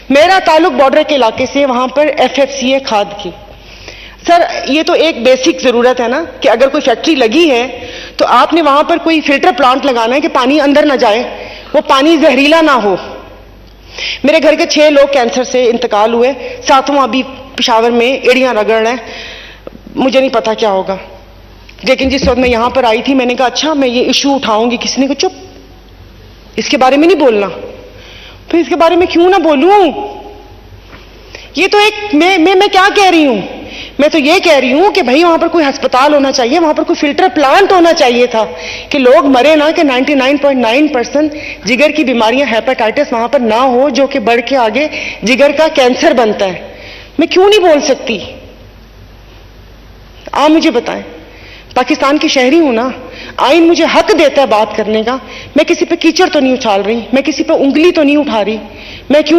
میرا تعلق بارڈر کے علاقے سے، وہاں پر FFC ہے کھاد کی. سر یہ تو ایک بیسک ضرورت ہے نا کہ اگر کوئی فیکٹری لگی ہے تو آپ نے وہاں پر کوئی فلٹر پلانٹ لگانا ہے کہ پانی اندر نہ جائے، وہ پانی زہریلا نہ ہو. میرے گھر کے 6 لوگ کینسر سے انتقال ہوئے، 7واں ابھی پشاور میں ایڑیاں رگڑ رہے ہیں. مجھے نہیں پتا کیا ہوگا، لیکن جس وقت میں یہاں پر آئی تھی میں نے کہا اچھا میں یہ ایشو اٹھاؤں گی. کسی نے کہا چپ، اس کے بارے میں نہیں بولنا. پھر اس کے بارے میں کیوں نہ بولوں؟ یہ تو ایک میں کیا کہہ رہی ہوں؟ میں تو یہ کہہ رہی ہوں کہ بھائی وہاں پر کوئی ہسپتال ہونا چاہیے، وہاں پر کوئی فلٹر پلانٹ ہونا چاہیے تھا کہ لوگ مرے نہ، کہ 99.9% جگر کی بیماریاں ہیپاٹائٹس وہاں پر نہ ہو جو کہ بڑھ کے آگے جگر کا کینسر بنتا ہے. میں کیوں نہیں بول سکتی؟ آپ مجھے بتائیں. پاکستان کی شہری ہوں نا، آئین مجھے حق دیتا ہے بات کرنے کا. میں کسی پہ کیچڑ تو نہیں اچھال رہی، میں کسی پہ انگلی تو نہیں اٹھا رہی. میں کیوں